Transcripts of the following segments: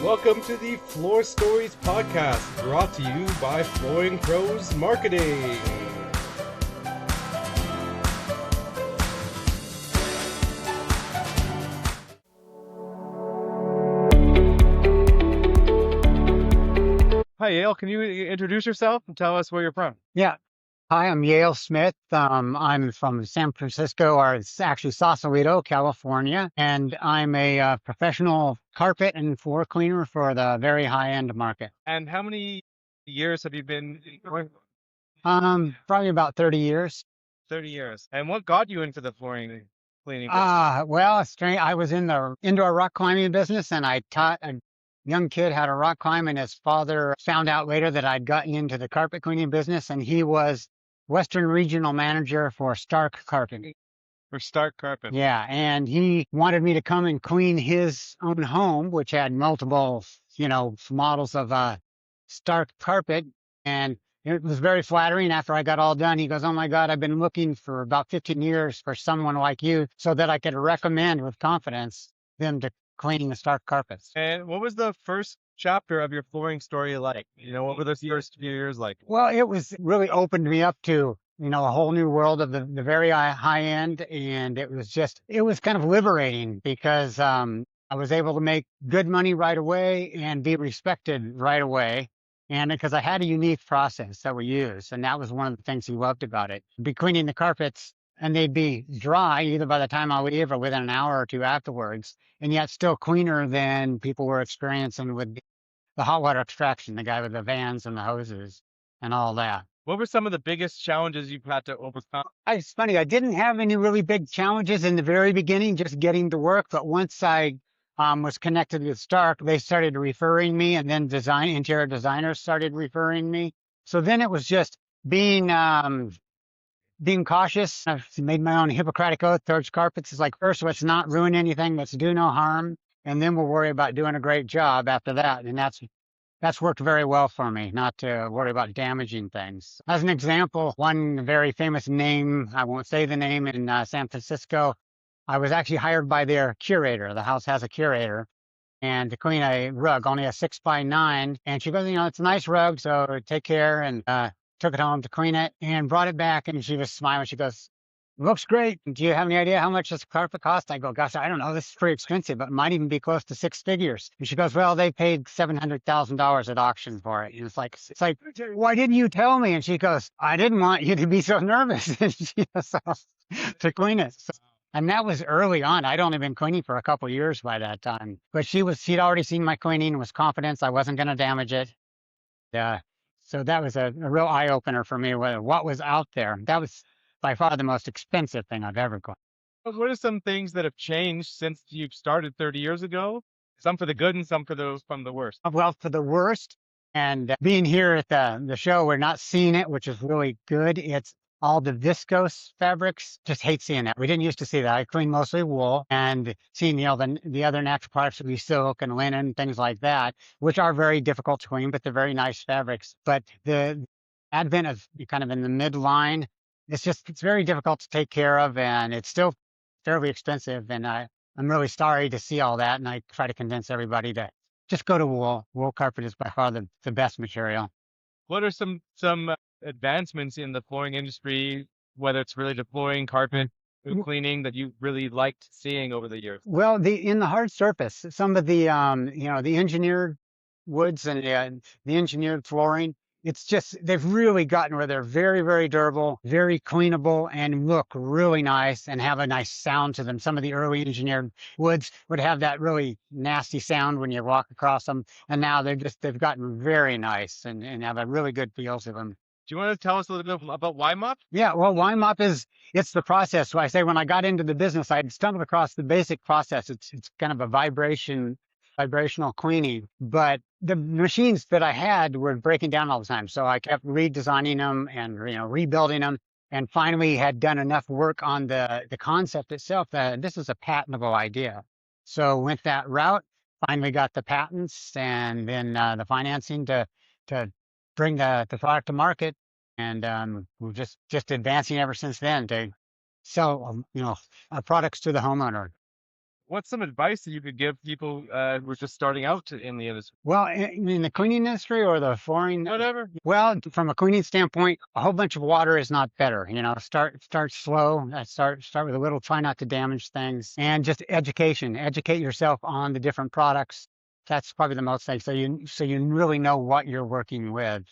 Welcome to the Floor Stories podcast, brought to you by Flooring Pros Marketing. Hi, Yale. Can you introduce yourself and tell us where you're from? Yeah. Hi, I'm Yale Smith. I'm from San Francisco, or it's actually Sausalito, California, and I'm a professional carpet and floor cleaner for the very high-end market. And how many years have you been? Probably about 30 years. 30 years. And what got you into the flooring cleaning business? Well, it's strange. I was in the indoor rock climbing business, and I taught a young kid how to rock climb, and his father found out later that I'd gotten into the carpet cleaning business, and he was Western Regional Manager for Stark Carpet. For Stark Carpet. Yeah, and he wanted me to come and clean his own home, which had multiple, models of Stark carpet. And it was very flattering. After I got all done, he goes, "Oh my God, I've been looking for about 15 years for someone like you so that I could recommend with confidence them to cleaning the Stark carpets." And what was the first chapter of your flooring story like? What were those first few years like? Well, it was really opened me up to, a whole new world of the very high end. And it was kind of liberating because I was able to make good money right away and be respected right away. And because I had a unique process that we used. And that was one of the things he loved about it. Be cleaning the carpets and they'd be dry either by the time I leave or within an hour or two afterwards, and yet still cleaner than people were experiencing with the hot water extraction, the guy with the vans and the hoses and all that. What were some of the biggest challenges you've had to overcome? It's funny, I didn't have any really big challenges in the very beginning, just getting to work. But once I was connected with Stark, they started referring me, and then interior designers started referring me. So then it was just being cautious. I've made my own Hippocratic oath towards carpets. It's like, first, let's not ruin anything. Let's do no harm. And then we'll worry about doing a great job after that. And that's worked very well for me, not to worry about damaging things. As an example, one very famous name, I won't say the name, in San Francisco, I was actually hired by their curator. The house has a curator, and to clean a rug, only a 6x9. And she goes, "It's a nice rug, so take care." And took it home to clean it and brought it back. And she was smiling. She goes, "Looks great. Do you have any idea how much this carpet cost?" I go, "Gosh, I don't know. This is pretty expensive, but it might even be close to six figures." And she goes, "Well, they paid $700,000 at auction for it." And it's like, "Why didn't you tell me?" And she goes, "I didn't want you to be so nervous." And she goes, to clean it. And that was early on. I'd only been cleaning for a couple of years by that time. But she'd already seen my cleaning and was confident I wasn't going to damage it. So that was a real eye opener for me, what was out there. That was by far the most expensive thing I've ever cleaned. What are some things that have changed since you've started 30 years ago? Some for the good and some from the worst. Well, for the worst, and being here at the show, we're not seeing it, which is really good. It's all the viscose fabrics. Just hate seeing that. We didn't used to see that. I clean mostly wool, and seeing the other natural products would be silk and linen, things like that, which are very difficult to clean, but they're very nice fabrics. But the advent of kind of in the midline, it's very difficult to take care of, and it's still fairly expensive. And I'm really sorry to see all that. And I try to convince everybody to just go to wool. Wool carpet is by far the best material. What are some advancements in the flooring industry, whether it's related to flooring, carpet, cleaning, that you really liked seeing over the years? Well, in the hard surface, some of the the engineered woods and the engineered flooring, they've really gotten where they're very, very durable, very cleanable, and look really nice and have a nice sound to them. Some of the early engineered woods would have that really nasty sound when you walk across them. And now they've gotten very nice and have a really good feel to them. Do you want to tell us a little bit about Y-Mop? Yeah, well, Y-Mop it's the process. So I say when I got into the business, I stumbled across the basic process. It's kind of a vibrational cleaning, but the machines that I had were breaking down all the time. So I kept redesigning them and rebuilding them, and finally had done enough work on the concept itself that this is a patentable idea. So went that route, finally got the patents and then the financing to bring the product to market, and we're just advancing ever since then to sell our products to the homeowner. What's some advice that you could give people who are just starting out in the industry? Well, in the cleaning industry or the flooring, Whatever. well, from a cleaning standpoint, a whole bunch of water is not better. Start slow. Start with a little. Try not to damage things, and just education. Educate yourself on the different products. That's probably the most thing. So you really know what you're working with.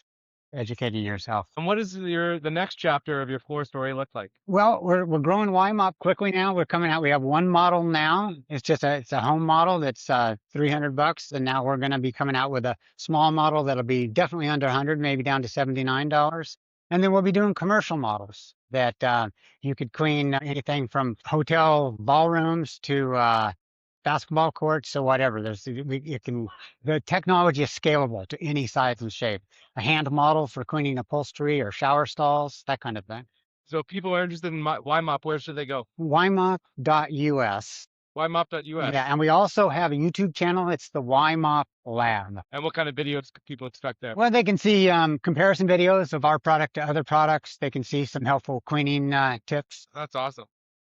Educating yourself. And what does the next chapter of your floor story look like? Well, we're growing YMOP quickly now. We're coming out. We have one model now. It's a home model that's $300, and now we're going to be coming out with a small model that'll be definitely under 100, maybe down to $79. And then we'll be doing commercial models that you could clean anything from hotel ballrooms to basketball courts or whatever. The technology is scalable to any size and shape. A hand model for cleaning upholstery or shower stalls, that kind of thing. So if people are interested in YMOP, where should they go? YMOP.us. YMOP.us. Yeah, and we also have a YouTube channel. It's the YMOP Lab. And what kind of videos can people expect there? Well, they can see comparison videos of our product to other products. They can see some helpful cleaning tips. That's awesome.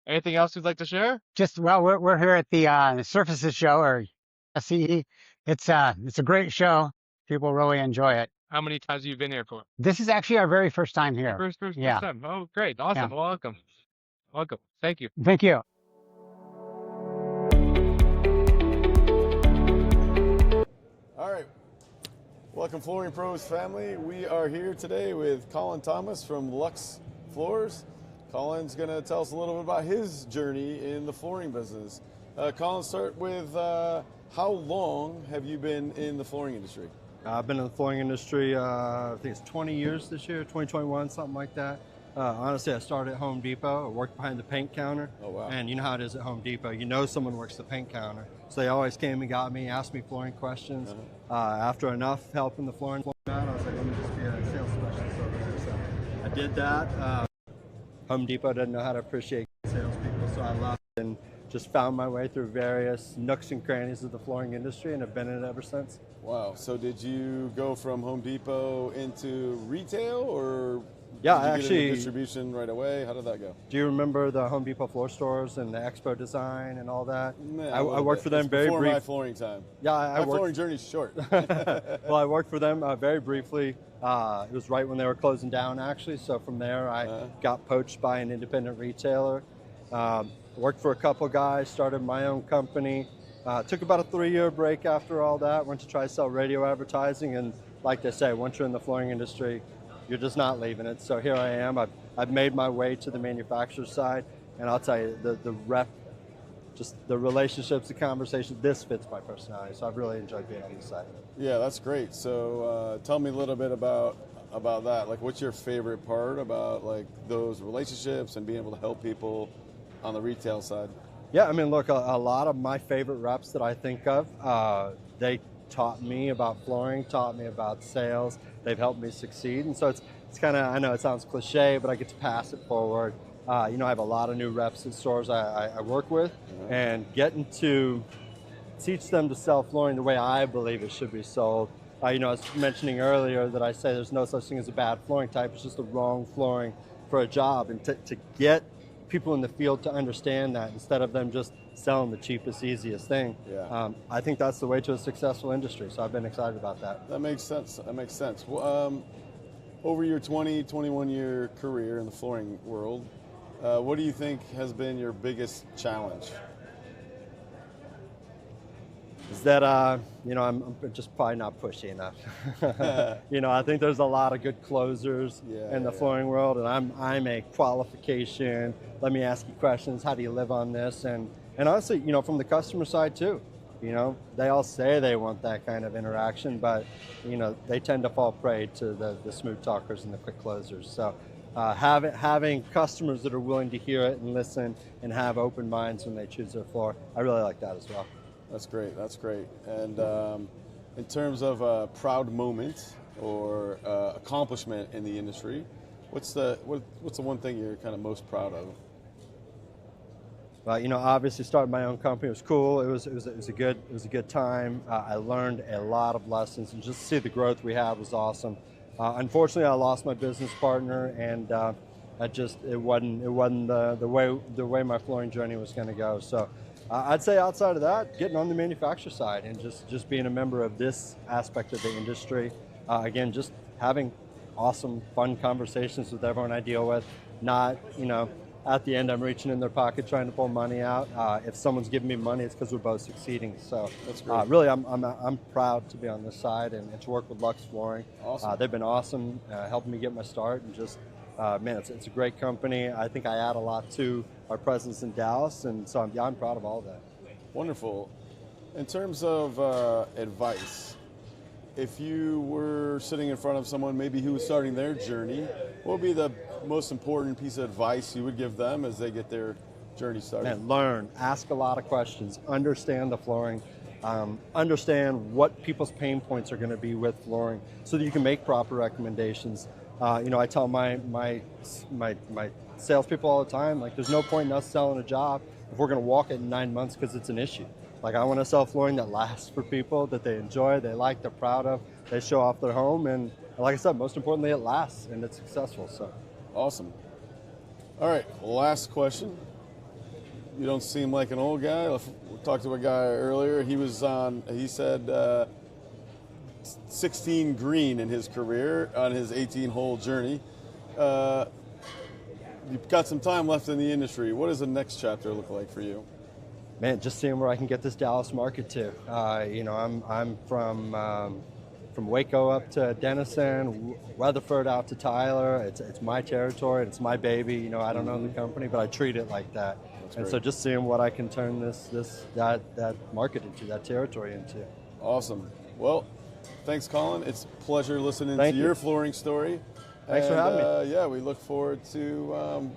Anything else you'd like to share? We're here at the Surfaces show, or SCE. It's a great show. People really enjoy it. How many times have you been here for? This is actually our very first time here. First Yeah. time. Oh, great. Awesome. Yeah. Welcome. Welcome. Thank you. Thank you. All right. Welcome, Flooring Pros family. We are here today with Colin Thomas from Lux Floors. Colin's going to tell us a little bit about his journey in the flooring business. Colin, start with how long have you been in the flooring industry? I've been in the flooring industry, I think it's 20 years this year, 2021, something like that. Honestly, I started at Home Depot. I worked behind the paint counter. Oh, wow. And you know how it is at Home Depot. You know someone works the paint counter. So they always came and got me, asked me flooring questions. After enough help in the flooring, I was like, let me just be a sales specialist over there. So I did that. Home Depot doesn't know how to appreciate salespeople, so I left and just found my way through various nooks and crannies of the flooring industry and have been in it ever since. Wow. So did you go from Home Depot into retail, or Yeah, did you get actually, into distribution right away? How did that go? do you remember the Home Depot floor stores and the Expo design and all that? Nah, I a little worked bit. for them It's very before my briefly. flooring time. Yeah, My I worked. flooring journey's short. Well, I worked for them very briefly. It was right when they were closing down, actually. So from there, I got poached by an independent retailer. Worked for a couple guys, started my own company. Took about a 3-year break after all that. Went to try to sell radio advertising, and like they say, once you're in the flooring industry, you're just not leaving it. So here I am. I've made my way to the manufacturer side, and I'll tell you, the rep, just the relationships, the conversations, this fits my personality. So I've really enjoyed being on this side. Yeah, that's great. So tell me a little bit about that. Like, what's your favorite part about like those relationships and being able to help people on the retail side? Yeah, I mean, look, a lot of my favorite reps that I think of, they taught me about flooring, taught me about sales. They've helped me succeed. And so it's kind of, I know it sounds cliche, but I get to pass it forward. I have a lot of new reps at stores I work with, and getting to teach them to sell flooring the way I believe it should be sold. I was mentioning earlier that I say there's no such thing as a bad flooring type. It's just the wrong flooring for a job. And to get people in the field to understand that, instead of them just selling the cheapest, easiest thing. Yeah. I think that's the way to a successful industry. So I've been excited about that. That makes sense. Well, over your 21-year career in the flooring world, what do you think has been your biggest challenge? Is that, I'm just probably not pushy enough. I think there's a lot of good closers in the flooring world, and I'm a qualification. Let me ask you questions. How do you live on this? And honestly, from the customer side too, they all say they want that kind of interaction, but, they tend to fall prey to the smooth talkers and the quick closers. So having customers that are willing to hear it and listen and have open minds when they choose their floor, I really like that as well. That's great. And in terms of a proud moment or accomplishment in the industry, what's the one thing you're kind of most proud of? Well, obviously starting my own company was cool. It was a good time. I learned a lot of lessons, and just to see the growth we have was awesome. Unfortunately, I lost my business partner, and it wasn't the way my flooring journey was going to go. So I'd say outside of that, getting on the manufacturer side and just being a member of this aspect of the industry. Again, just having awesome, fun conversations with everyone I deal with. Not, at the end I'm reaching in their pocket trying to pull money out. If someone's giving me money, it's because we're both succeeding. So That's great. really, I'm proud to be on this side and to work with Lux Flooring. Awesome. They've been awesome, helping me get my start, and just man, it's a great company. I think I add a lot to our presence in Dallas, and so I'm proud of all of that. Wonderful. In terms of advice, if you were sitting in front of someone maybe who was starting their journey, what would be the most important piece of advice you would give them as they get their journey started? Man, learn, ask a lot of questions, understand the flooring, understand what people's pain points are going to be with flooring, so that you can make proper recommendations. I tell my salespeople all the time, like, there's no point in us selling a job if we're going to walk it in 9 months because it's an issue. Like, I want to sell flooring that lasts for people, that they enjoy, they like, they're proud of, they show off their home, and like I said, most importantly, it lasts and it's successful. So Awesome. All right, last question. You don't seem like an old guy. We talked to a guy earlier. He said 16 green in his career on his 18-hole journey. You've got some time left in the industry. What does the next chapter look like for you? Man, just seeing where I can get this Dallas market to. I'm from Waco up to Denison, Weatherford out to Tyler. It's my territory. It's my baby. I don't own the company, but I treat it like that. And so just seeing what I can turn that market into, that territory into. Awesome. Well, thanks, Colin. It's a pleasure listening to your flooring story. Thanks for having me. Yeah, we look forward to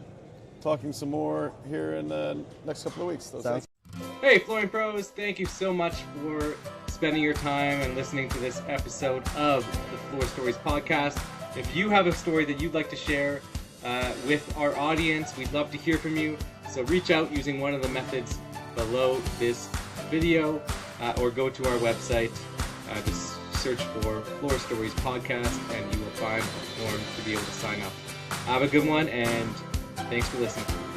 talking some more here in the next couple of weeks. Hey, Flooring Pros, thank you so much for spending your time and listening to this episode of the Floor Stories podcast. If you have a story that you'd like to share with our audience, we'd love to hear from you. So reach out using one of the methods below this video, or go to our website, just search for Floor Stories podcast, and you will find a form to be able to sign up. Have a good one, and thanks for listening.